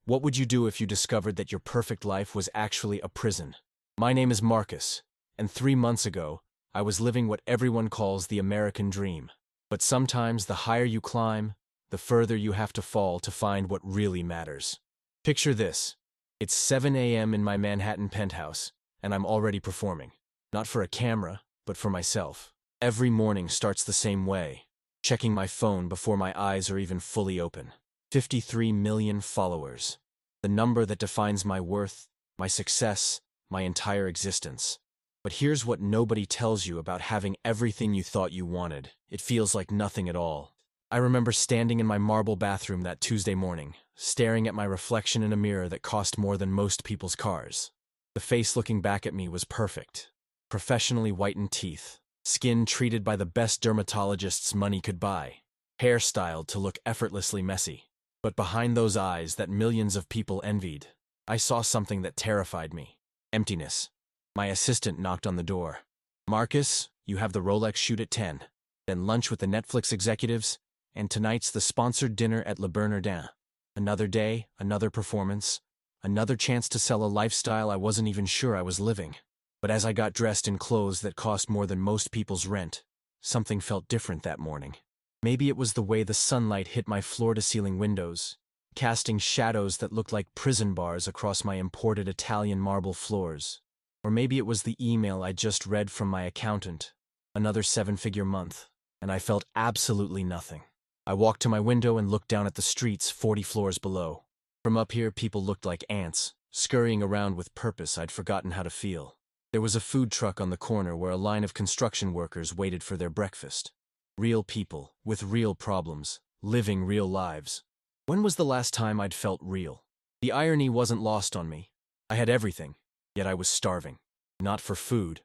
What would you do if you discovered that your perfect life was actually a prison? My name is Marcus, and 3 months ago, I was living what everyone calls the American dream. But sometimes the higher you climb, the further you have to fall to find what really matters. Picture this. It's 7 a.m. in my Manhattan penthouse, and I'm already performing. Not for a camera, but for myself. Every morning starts the same way, checking my phone before my eyes are even fully open. 53 million followers. The number that defines my worth, my success, my entire existence. But here's what nobody tells you about having everything you thought you wanted. It feels like nothing at all. I remember standing in my marble bathroom that Tuesday morning, staring at my reflection in a mirror that cost more than most people's cars. The face looking back at me was perfect. Professionally whitened teeth, skin treated by the best dermatologists money could buy, hair styled to look effortlessly messy. But behind those eyes that millions of people envied, I saw something that terrified me. Emptiness. My assistant knocked on the door. "Marcus, you have the Rolex shoot at 10, then lunch with the Netflix executives, and tonight's the sponsored dinner at Le Bernardin. Another day, another performance, another chance to sell a lifestyle I wasn't even sure I was living." But as I got dressed in clothes that cost more than most people's rent, something felt different that morning. Maybe it was the way the sunlight hit my floor-to-ceiling windows, casting shadows that looked like prison bars across my imported Italian marble floors. Or maybe it was the email I just read from my accountant, another 7-figure month, and I felt absolutely nothing. I walked to my window and looked down at the streets 40 floors below. From up here, people looked like ants, scurrying around with purpose I'd forgotten how to feel. There was a food truck on the corner where a line of construction workers waited for their breakfast. Real people, with real problems, living real lives. When was the last time I'd felt real? The irony wasn't lost on me. I had everything, yet I was starving. Not for food.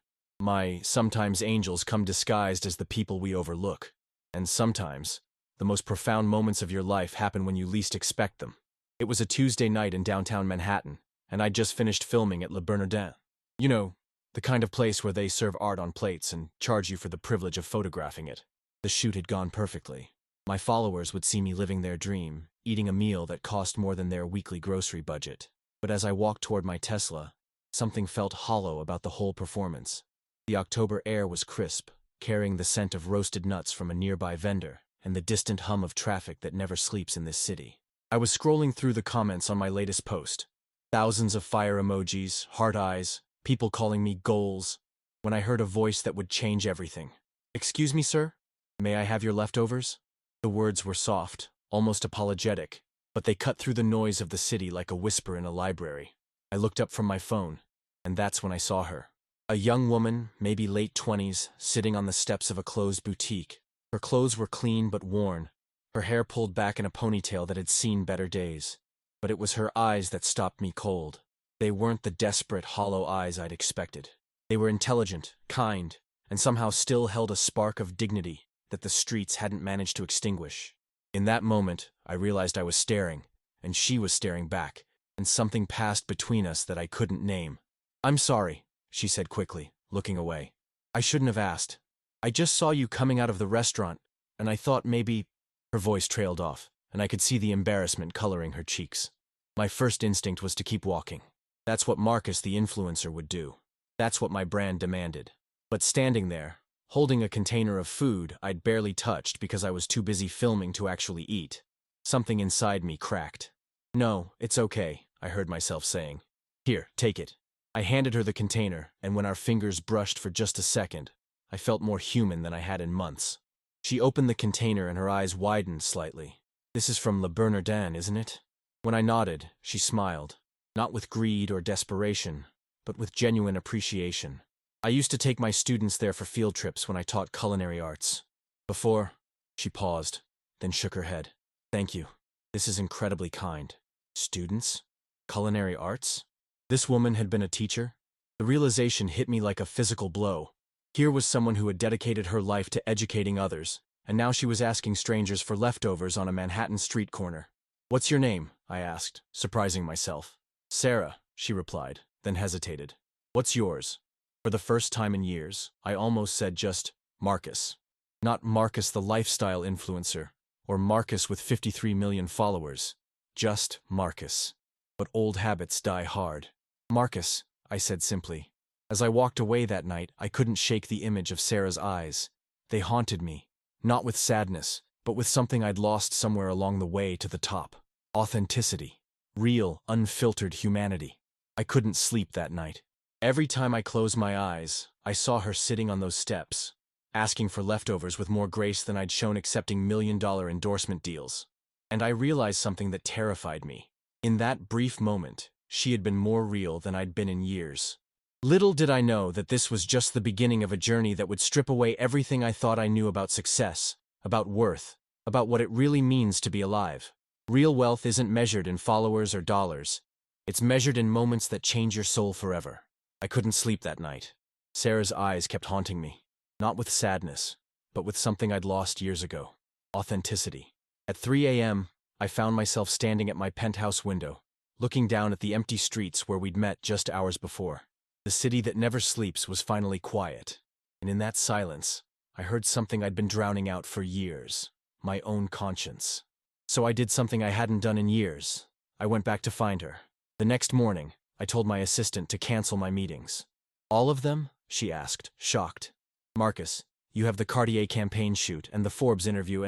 Sometimes angels come disguised as the people we overlook. And sometimes, the most profound moments of your life happen when you least expect them. It was a Tuesday night in downtown Manhattan, and I'd just finished filming at Le Bernardin. You know, the kind of place where they serve art on plates and charge you for the privilege of photographing it. The shoot had gone perfectly. My followers would see me living their dream, eating a meal that cost more than their weekly grocery budget. But as I walked toward my Tesla, something felt hollow about the whole performance. The October air was crisp, carrying the scent of roasted nuts from a nearby vendor, and the distant hum of traffic that never sleeps in this city. I was scrolling through the comments on my latest post. Thousands of fire emojis, heart eyes, people calling me goals, when I heard a voice that would change everything. "Excuse me, sir? May I have your leftovers?" The words were soft, almost apologetic, but they cut through the noise of the city like a whisper in a library. I looked up from my phone, and that's when I saw her. A young woman, maybe late 20s, sitting on the steps of a closed boutique. Her clothes were clean but worn, her hair pulled back in a ponytail that had seen better days. But it was her eyes that stopped me cold. They weren't the desperate, hollow eyes I'd expected. They were intelligent, kind, and somehow still held a spark of dignity that the streets hadn't managed to extinguish. In that moment, I realized I was staring, and she was staring back, and something passed between us that I couldn't name. "I'm sorry," she said quickly, looking away. "I shouldn't have asked. I just saw you coming out of the restaurant, and I thought maybe—" Her voice trailed off, and I could see the embarrassment coloring her cheeks. My first instinct was to keep walking. That's what Marcus the influencer would do. That's what my brand demanded. But standing there, holding a container of food I'd barely touched because I was too busy filming to actually eat, something inside me cracked. "No, it's okay," I heard myself saying. "Here, take it." I handed her the container, and when our fingers brushed for just a second, I felt more human than I had in months. She opened the container and her eyes widened slightly. "This is from Le Bernardin, isn't it?" When I nodded, she smiled, not with greed or desperation, but with genuine appreciation. "I used to take my students there for field trips when I taught culinary arts. Before—" She paused, then shook her head. "Thank you. This is incredibly kind. Students? Culinary arts?" This woman had been a teacher? The realization hit me like a physical blow. Here was someone who had dedicated her life to educating others, and now she was asking strangers for leftovers on a Manhattan street corner. "What's your name?" I asked, surprising myself. "Sarah," she replied, then hesitated. "What's yours?" For the first time in years, I almost said just Marcus. Not Marcus the lifestyle influencer, or Marcus with 53 million followers. Just Marcus. but old habits die hard. Marcus, I said simply. As I walked away that night, I couldn't shake the image of Sarah's eyes. They haunted me, not with sadness, but with something I'd lost somewhere along the way to the top. Authenticity. Real, unfiltered humanity. I couldn't sleep that night. Every time I closed my eyes, I saw her sitting on those steps, asking for leftovers with more grace than I'd shown accepting million-dollar endorsement deals. And I realized something that terrified me. In that brief moment, she had been more real than I'd been in years. Little did I know that this was just the beginning of a journey that would strip away everything I thought I knew about success, about worth, about what it really means to be alive. Real wealth isn't measured in followers or dollars. It's measured in moments that change your soul forever. I couldn't sleep that night. Sarah's eyes kept haunting me, not with sadness, but with something I'd lost years ago. Authenticity. At 3 a.m., I found myself standing at my penthouse window, looking down at the empty streets where we'd met just hours before. The city that never sleeps was finally quiet, and in that silence, I heard something I'd been drowning out for years, my own conscience. So I did something I hadn't done in years. I went back to find her. The next morning, I told my assistant to cancel my meetings. All of them? She asked, shocked. Marcus, you have the Cartier campaign shoot and the Forbes interview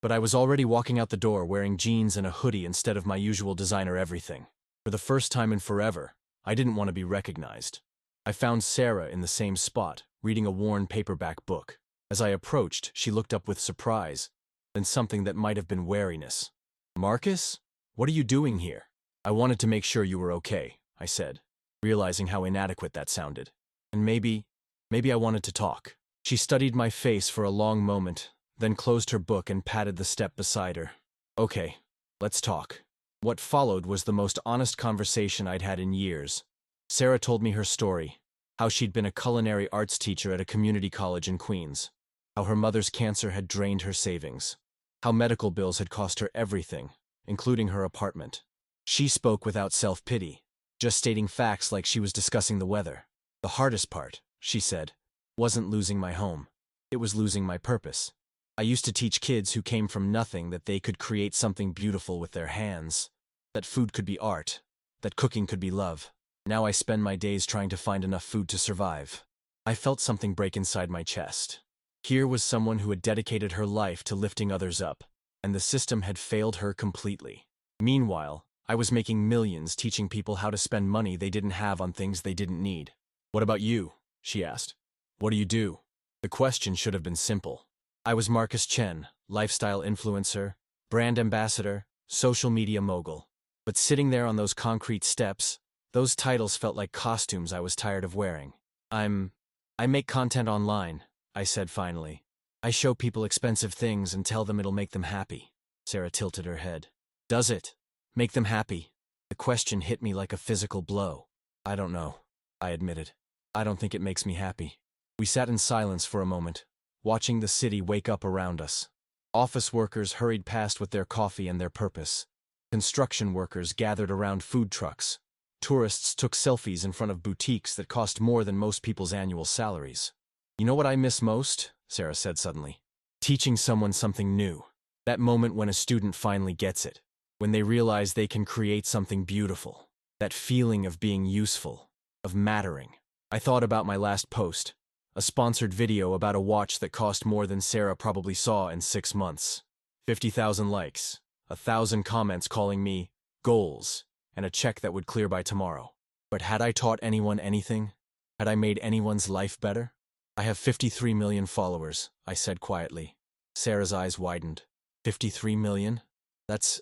But I was already walking out the door wearing jeans and a hoodie instead of my usual designer everything. For the first time in forever, I didn't want to be recognized. I found Sarah in the same spot, reading a worn paperback book. As I approached, she looked up with surprise, then something that might have been wariness. Marcus? What are you doing here? I wanted to make sure you were okay, I said, realizing how inadequate that sounded. And maybe I wanted to talk. She studied my face for a long moment, then closed her book and patted the step beside her. Okay, let's talk. What followed was the most honest conversation I'd had in years. Sarah told me her story, how she'd been a culinary arts teacher at a community college in Queens, how her mother's cancer had drained her savings, how medical bills had cost her everything, including her apartment. She spoke without self-pity, just stating facts like she was discussing the weather. The hardest part, she said, wasn't losing my home. It was losing my purpose. I used to teach kids who came from nothing that they could create something beautiful with their hands, that food could be art, that cooking could be love. Now I spend my days trying to find enough food to survive. I felt something break inside my chest. Here was someone who had dedicated her life to lifting others up, and the system had failed her completely. Meanwhile, I was making millions teaching people how to spend money they didn't have on things they didn't need. What about you? She asked. What do you do? The question should have been simple. I was Marcus Chen, lifestyle influencer, brand ambassador, social media mogul. But sitting there on those concrete steps, those titles felt like costumes I was tired of wearing. I make content online, I said finally. I show people expensive things and tell them it'll make them happy. Sarah tilted her head. Does it? Make them happy? The question hit me like a physical blow. I don't know, I admitted. I don't think it makes me happy. We sat in silence for a moment, watching the city wake up around us. Office workers hurried past with their coffee and their purpose. Construction workers gathered around food trucks. Tourists took selfies in front of boutiques that cost more than most people's annual salaries. You know what I miss most? Sarah said suddenly. Teaching someone something new. That moment when a student finally gets it. When they realize they can create something beautiful. That feeling of being useful, of mattering. I thought about my last post. A sponsored video about a watch that cost more than Sarah probably saw in 6 months. 50,000 likes, 1,000 comments calling me goals, and a check that would clear by tomorrow. But had I taught anyone anything? Had I made anyone's life better? I have 53 million followers, I said quietly. Sarah's eyes widened. 53 million? That's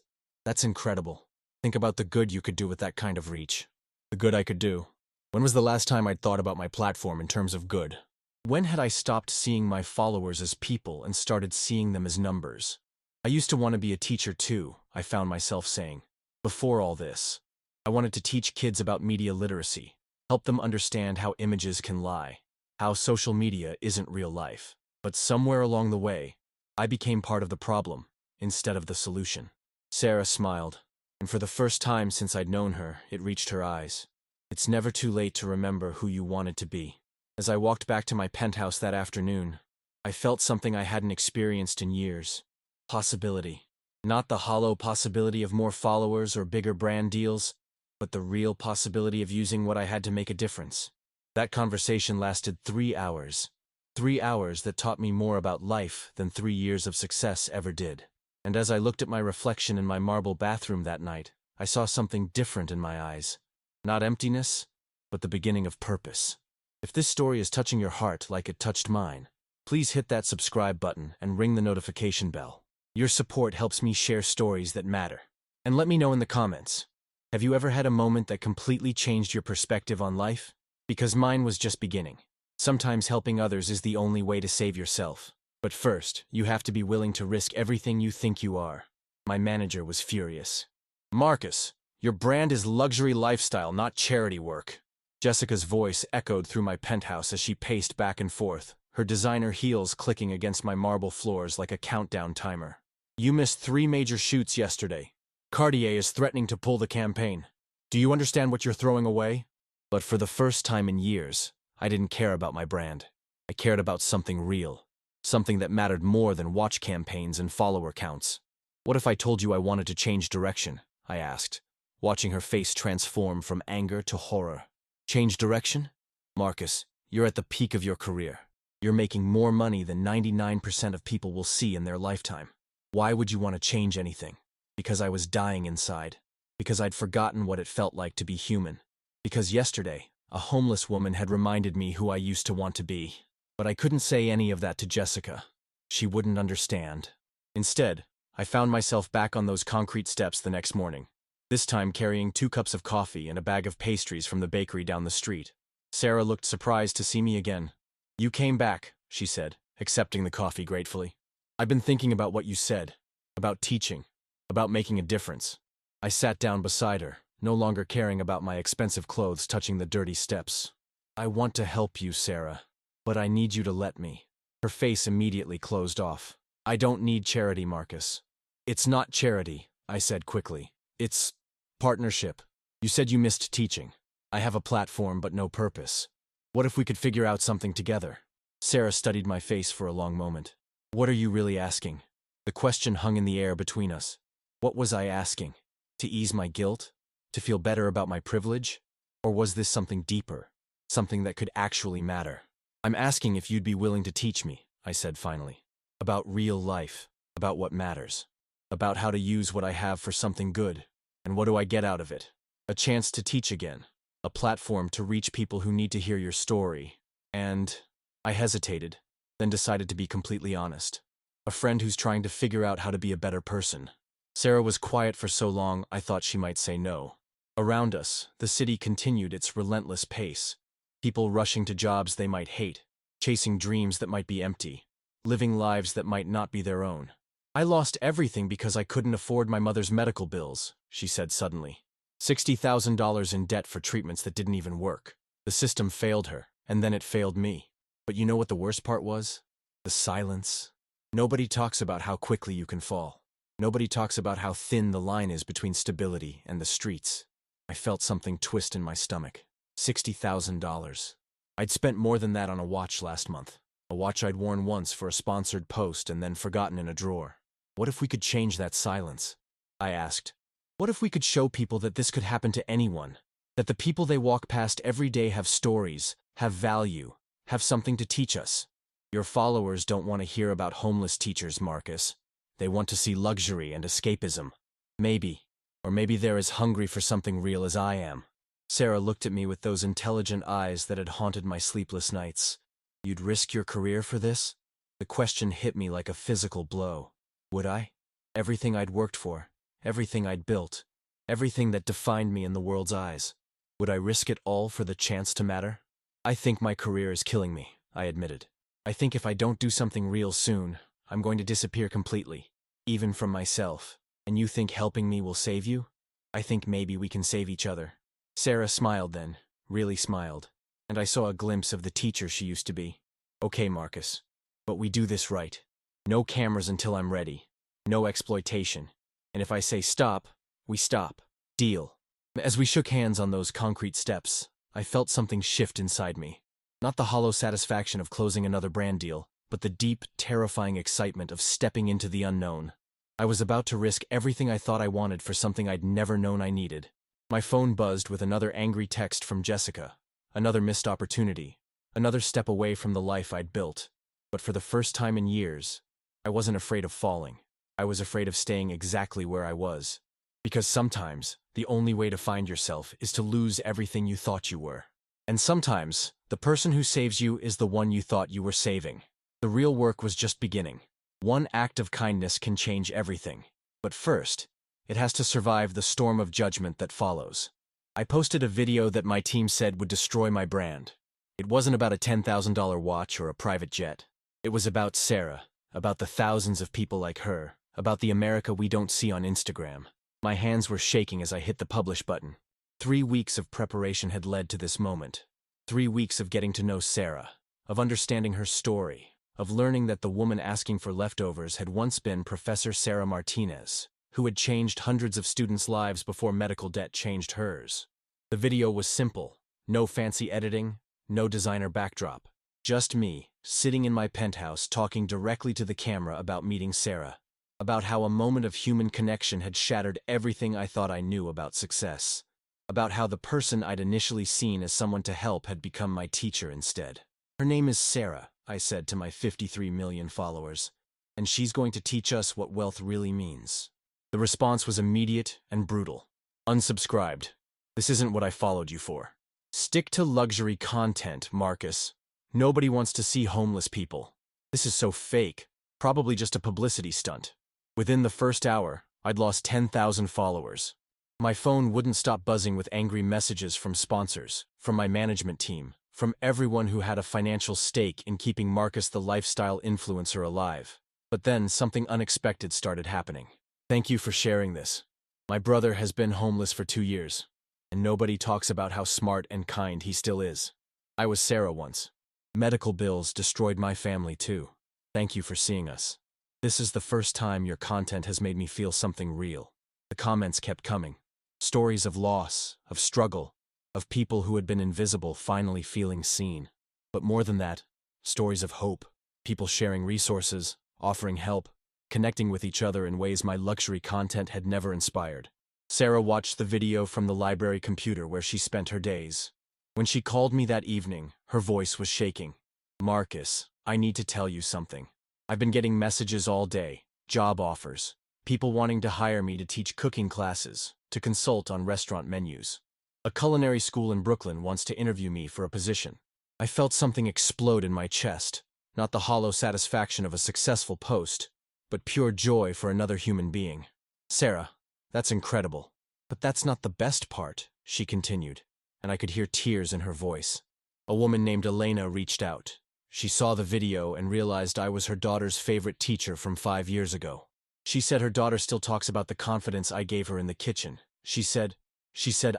incredible. Think about the good you could do with that kind of reach. The good I could do. When was the last time I'd thought about my platform in terms of good? When had I stopped seeing my followers as people and started seeing them as numbers? I used to want to be a teacher too, I found myself saying. Before all this, I wanted to teach kids about media literacy, help them understand how images can lie, how social media isn't real life. But somewhere along the way, I became part of the problem instead of the solution. Sarah smiled, and for the first time since I'd known her, it reached her eyes. It's never too late to remember who you wanted to be. As I walked back to my penthouse that afternoon, I felt something I hadn't experienced in years. Possibility. Not the hollow possibility of more followers or bigger brand deals, but the real possibility of using what I had to make a difference. That conversation lasted 3 hours. 3 hours that taught me more about life than 3 years of success ever did. And as I looked at my reflection in my marble bathroom that night, I saw something different in my eyes. Not emptiness, but the beginning of purpose. If this story is touching your heart like it touched mine, please hit that subscribe button and ring the notification bell. Your support helps me share stories that matter. And let me know in the comments, have you ever had a moment that completely changed your perspective on life? Because mine was just beginning. Sometimes helping others is the only way to save yourself. But first, you have to be willing to risk everything you think you are. My manager was furious. Marcus, your brand is luxury lifestyle, not charity work. Jessica's voice echoed through my penthouse as she paced back and forth, her designer heels clicking against my marble floors like a countdown timer. You missed 3 major shoots yesterday. Cartier is threatening to pull the campaign. Do you understand what you're throwing away? But for the first time in years, I didn't care about my brand. I cared about something real. Something that mattered more than watch campaigns and follower counts. What if I told you I wanted to change direction? I asked, watching her face transform from anger to horror. Change direction? Marcus, you're at the peak of your career. You're making more money than 99% of people will see in their lifetime. Why would you want to change anything? Because I was dying inside. Because I'd forgotten what it felt like to be human. Because yesterday, a homeless woman had reminded me who I used to want to be. But I couldn't say any of that to Jessica. She wouldn't understand. Instead, I found myself back on those concrete steps the next morning, this time carrying 2 cups of coffee and a bag of pastries from the bakery down the street. Sarah looked surprised to see me again. You came back, she said, accepting the coffee gratefully. I've been thinking about what you said, about teaching, about making a difference. I sat down beside her, no longer caring about my expensive clothes touching the dirty steps. I want to help you, Sarah, but I need you to let me. Her face immediately closed off. I don't need charity, Marcus. It's not charity, I said quickly. It's partnership. You said you missed teaching. I have a platform but no purpose. What if we could figure out something together? Sarah studied my face for a long moment. What are you really asking? The question hung in the air between us. What was I asking? To ease my guilt? To feel better about my privilege? Or was this something deeper? Something that could actually matter? I'm asking if you'd be willing to teach me, I said finally. About real life. About what matters. About how to use what I have for something good. And what do I get out of it? A chance to teach again. A platform to reach people who need to hear your story. And I hesitated, then decided to be completely honest. A friend who's trying to figure out how to be a better person. Sarah was quiet for so long I thought she might say no. Around us, the city continued its relentless pace. People rushing to jobs they might hate, chasing dreams that might be empty, living lives that might not be their own. I lost everything because I couldn't afford my mother's medical bills, she said suddenly. $60,000 in debt for treatments that didn't even work. The system failed her, and then it failed me. But you know what the worst part was? The silence. Nobody talks about how quickly you can fall. Nobody talks about how thin the line is between stability and the streets. I felt something twist in my stomach. $60,000. I'd spent more than that on a watch last month. A watch I'd worn once for a sponsored post and then forgotten in a drawer. What if we could change that silence? I asked. What if we could show people that this could happen to anyone? That the people they walk past every day have stories, have value, have something to teach us? Your followers don't want to hear about homeless teachers, Marcus. They want to see luxury and escapism. Maybe. Or maybe they're as hungry for something real as I am. Sarah looked at me with those intelligent eyes that had haunted my sleepless nights. You'd risk your career for this? The question hit me like a physical blow. Would I? Everything I'd worked for, everything I'd built, everything that defined me in the world's eyes. Would I risk it all for the chance to matter? I think my career is killing me, I admitted. I think if I don't do something real soon, I'm going to disappear completely, even from myself. And you think helping me will save you? I think maybe we can save each other. Sarah smiled then, really smiled, and I saw a glimpse of the teacher she used to be. Okay, Marcus, but we do this right. No cameras until I'm ready. No exploitation. And if I say stop, we stop. Deal. As we shook hands on those concrete steps, I felt something shift inside me. Not the hollow satisfaction of closing another brand deal, but the deep, terrifying excitement of stepping into the unknown. I was about to risk everything I thought I wanted for something I'd never known I needed. My phone buzzed with another angry text from Jessica, another missed opportunity, another step away from the life I'd built. But for the first time in years, I wasn't afraid of falling. I was afraid of staying exactly where I was. Because sometimes, the only way to find yourself is to lose everything you thought you were. And sometimes, the person who saves you is the one you thought you were saving. The real work was just beginning. One act of kindness can change everything. But first, it has to survive the storm of judgment that follows. I posted a video that my team said would destroy my brand. It wasn't about a $10,000 watch or a private jet. It was about Sarah, about the thousands of people like her, about the America we don't see on Instagram. My hands were shaking as I hit the publish button. 3 weeks of preparation had led to this moment. 3 weeks of getting to know Sarah, of understanding her story, of learning that the woman asking for leftovers had once been Professor Sarah Martinez, who had changed hundreds of students' lives before medical debt changed hers. The video was simple. No fancy editing, no designer backdrop. Just me, sitting in my penthouse talking directly to the camera about meeting Sarah. About how a moment of human connection had shattered everything I thought I knew about success. About how the person I'd initially seen as someone to help had become my teacher instead. Her name is Sarah, I said to my 53 million followers, and she's going to teach us what wealth really means. The response was immediate and brutal. Unsubscribed. This isn't what I followed you for. Stick to luxury content, Marcus. Nobody wants to see homeless people. This is so fake. Probably just a publicity stunt. Within the first hour, I'd lost 10,000 followers. My phone wouldn't stop buzzing with angry messages from sponsors, from my management team, from everyone who had a financial stake in keeping Marcus the lifestyle influencer alive. But then something unexpected started happening. Thank you for sharing this. My brother has been homeless for 2 years, and nobody talks about how smart and kind he still is. I was Sarah once. Medical bills destroyed my family too. Thank you for seeing us. This is the first time your content has made me feel something real. The comments kept coming. Stories of loss, of struggle, of people who had been invisible finally feeling seen. But more than that, stories of hope. People sharing resources, offering help, connecting with each other in ways my luxury content had never inspired. Sarah watched the video from the library computer where she spent her days. When she called me that evening, her voice was shaking. Marcus, I need to tell you something. I've been getting messages all day, job offers, people wanting to hire me to teach cooking classes, to consult on restaurant menus. A culinary school in Brooklyn wants to interview me for a position. I felt something explode in my chest, not the hollow satisfaction of a successful post, but pure joy for another human being. Sarah, that's incredible. But that's not the best part, she continued, and I could hear tears in her voice. A woman named Elena reached out. She saw the video and realized I was her daughter's favorite teacher from 5 years ago. She said her daughter still talks about the confidence I gave her in the kitchen. She said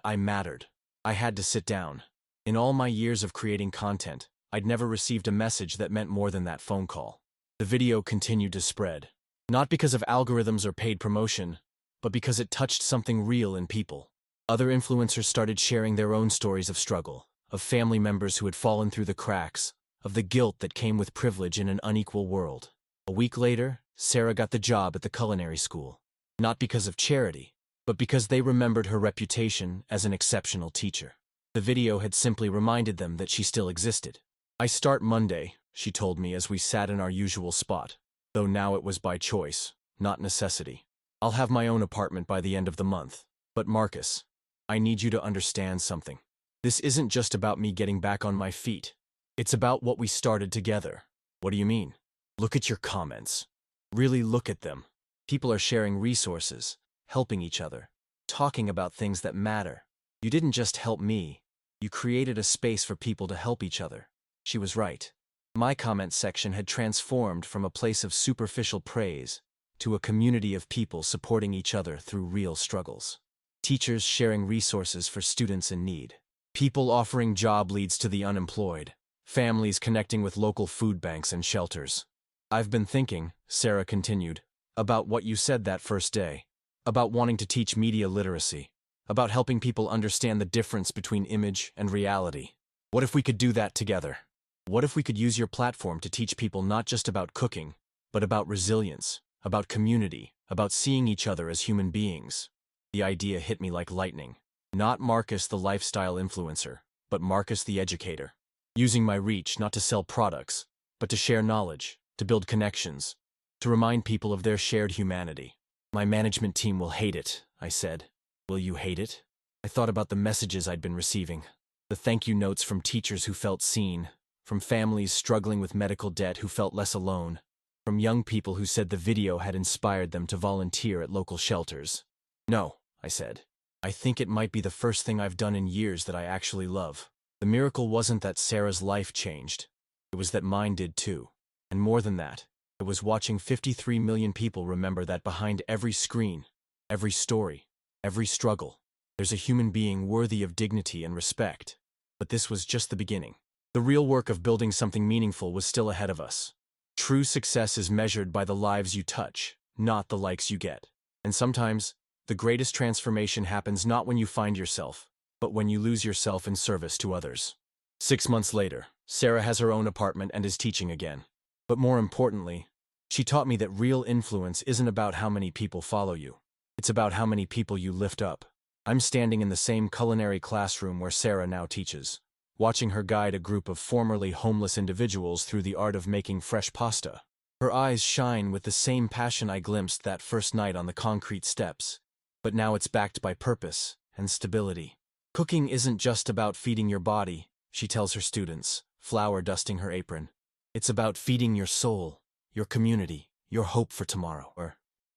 I mattered. I had to sit down. In all my years of creating content, I'd never received a message that meant more than that phone call. The video continued to spread. Not because of algorithms or paid promotion, but because it touched something real in people. Other influencers started sharing their own stories of struggle, of family members who had fallen through the cracks, of the guilt that came with privilege in an unequal world. A week later, Sarah got the job at the culinary school. Not because of charity, but because they remembered her reputation as an exceptional teacher. The video had simply reminded them that she still existed. I start Monday, she told me as we sat in our usual spot, though now it was by choice, not necessity. I'll have my own apartment by the end of the month. But Marcus, I need you to understand something. This isn't just about me getting back on my feet. It's about what we started together. What do you mean? Look at your comments. Really look at them. People are sharing resources, helping each other, talking about things that matter. You didn't just help me. You created a space for people to help each other. She was right. My comment section had transformed from a place of superficial praise to a community of people supporting each other through real struggles. Teachers sharing resources for students in need. People offering job leads to the unemployed. Families connecting with local food banks and shelters. I've been thinking, Sarah continued, about what you said that first day. About wanting to teach media literacy. About helping people understand the difference between image and reality. What if we could do that together? What if we could use your platform to teach people not just about cooking, but about resilience, about community, about seeing each other as human beings? The idea hit me like lightning. Not Marcus the lifestyle influencer, but Marcus the educator. Using my reach not to sell products, but to share knowledge, to build connections, to remind people of their shared humanity. My management team will hate it, I said. Will you hate it? I thought about the messages I'd been receiving. The thank you notes from teachers who felt seen, from families struggling with medical debt who felt less alone, from young people who said the video had inspired them to volunteer at local shelters. No, I said. I think it might be the first thing I've done in years that I actually love. The miracle wasn't that Sarah's life changed. It was that mine did too. And more than that, it was watching 53 million people remember that behind every screen, every story, every struggle, there's a human being worthy of dignity and respect. But this was just the beginning. The real work of building something meaningful was still ahead of us. True success is measured by the lives you touch, not the likes you get. And sometimes, the greatest transformation happens not when you find yourself, but when you lose yourself in service to others. 6 months later, Sarah has her own apartment and is teaching again. But more importantly, she taught me that real influence isn't about how many people follow you. It's about how many people you lift up. I'm standing in the same culinary classroom where Sarah now teaches, watching her guide a group of formerly homeless individuals through the art of making fresh pasta. Her eyes shine with the same passion I glimpsed that first night on the concrete steps. But now it's backed by purpose and stability. Cooking isn't just about feeding your body, she tells her students, flour dusting her apron. It's about feeding your soul, your community, your hope for tomorrow.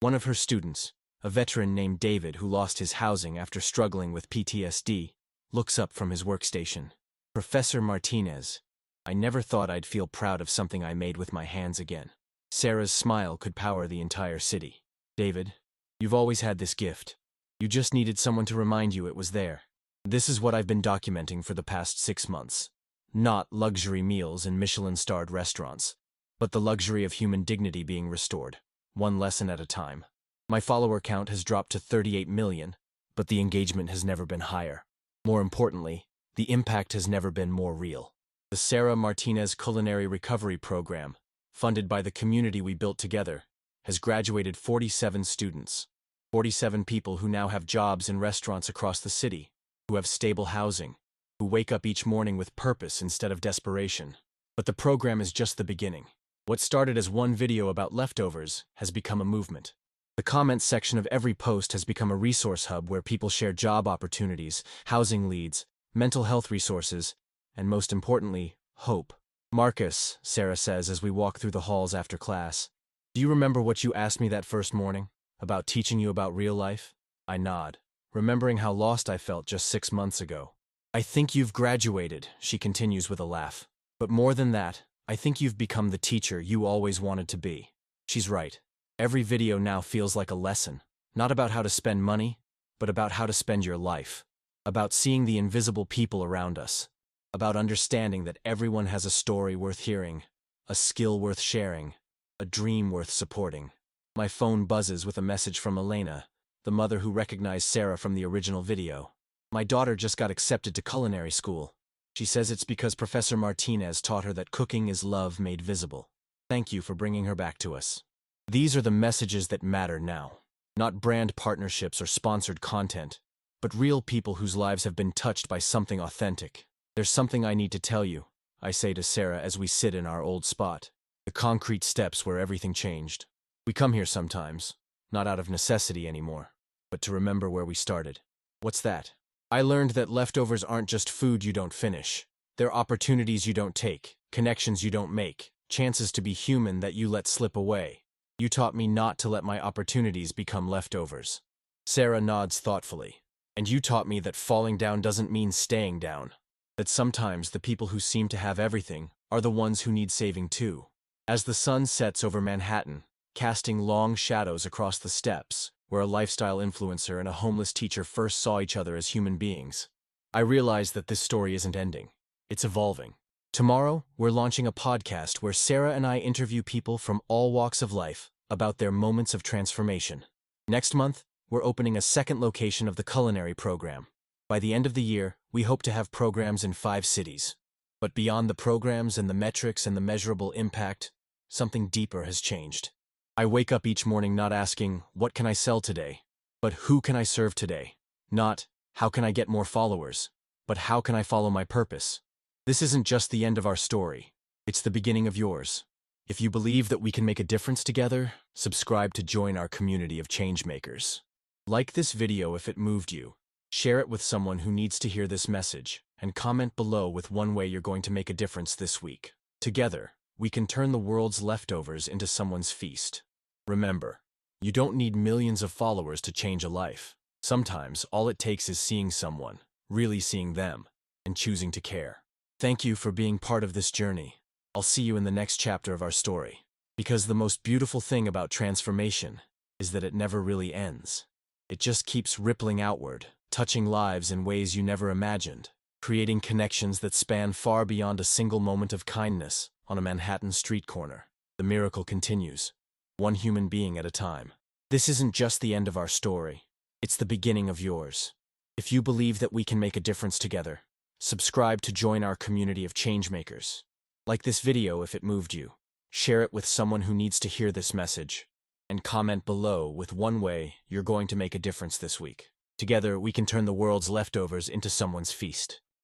One of her students, a veteran named David who lost his housing after struggling with PTSD, looks up from his workstation. Professor Martinez, I never thought I'd feel proud of something I made with my hands again. Sarah's smile could power the entire city. David, you've always had this gift. You just needed someone to remind you it was there. This is what I've been documenting for the past 6 months. Not luxury meals in Michelin-starred restaurants, but the luxury of human dignity being restored, one lesson at a time. My follower count has dropped to 38 million, but the engagement has never been higher. More importantly, the impact has never been more real. The Sarah Martinez Culinary Recovery Program, funded by the community we built together, has graduated 47 students. 47 people who now have jobs in restaurants across the city, who have stable housing, who wake up each morning with purpose instead of desperation. But the program is just the beginning. What started as one video about leftovers has become a movement. The comments section of every post has become a resource hub where people share job opportunities, housing leads, mental health resources, and most importantly, hope. Marcus, Sarah says as we walk through the halls after class, do you remember what you asked me that first morning? About teaching you about real life? I nod, remembering how lost I felt just 6 months ago. I think you've graduated, she continues with a laugh. But more than that, I think you've become the teacher you always wanted to be. She's right. Every video now feels like a lesson, not about how to spend money, but about how to spend your life. About seeing the invisible people around us. About understanding that everyone has a story worth hearing, a skill worth sharing, a dream worth supporting. My phone buzzes with a message from Elena, the mother who recognized Sarah from the original video. My daughter just got accepted to culinary school. She says it's because Professor Martinez taught her that cooking is love made visible. Thank you for bringing her back to us. These are the messages that matter now. Not brand partnerships or sponsored content, but real people whose lives have been touched by something authentic. There's something I need to tell you, I say to Sarah as we sit in our old spot. The concrete steps where everything changed. We come here sometimes, not out of necessity anymore, but to remember where we started. What's that? I learned that leftovers aren't just food you don't finish. They're opportunities you don't take, connections you don't make, chances to be human that you let slip away. You taught me not to let my opportunities become leftovers. Sarah nods thoughtfully. And you taught me that falling down doesn't mean staying down. That sometimes the people who seem to have everything are the ones who need saving too. As the sun sets over Manhattan, casting long shadows across the steps, where a lifestyle influencer and a homeless teacher first saw each other as human beings, I realize that this story isn't ending. It's evolving. Tomorrow, we're launching a podcast where Sarah and I interview people from all walks of life about their moments of transformation. Next month, we're opening a second location of the culinary program. By the end of the year, we hope to have programs in 5 cities. But beyond the programs and the metrics and the measurable impact, something deeper has changed. I wake up each morning not asking, what can I sell today? But who can I serve today? Not, How can I get more followers? But how can I follow my purpose? This isn't just the end of our story. It's the beginning of yours. If you believe that we can make a difference together, subscribe to join our community of changemakers. Like this video if it moved you. Share it with someone who needs to hear this message, and comment below with one way you're going to make a difference this week. Together, we can turn the world's leftovers into someone's feast. Remember, you don't need millions of followers to change a life. Sometimes, all it takes is seeing someone, really seeing them, and choosing to care. Thank you for being part of this journey. I'll see you in the next chapter of our story. Because the most beautiful thing about transformation is that it never really ends. It just keeps rippling outward, touching lives in ways you never imagined, creating connections that span far beyond a single moment of kindness on a Manhattan street corner. The miracle continues, one human being at a time. This isn't just the end of our story. It's the beginning of yours. If you believe that we can make a difference together, subscribe to join our community of changemakers. Like this video if it moved you. Share it with someone who needs to hear this message. And comment below with one way you're going to make a difference this week. Together, we can turn the world's leftovers into someone's feast.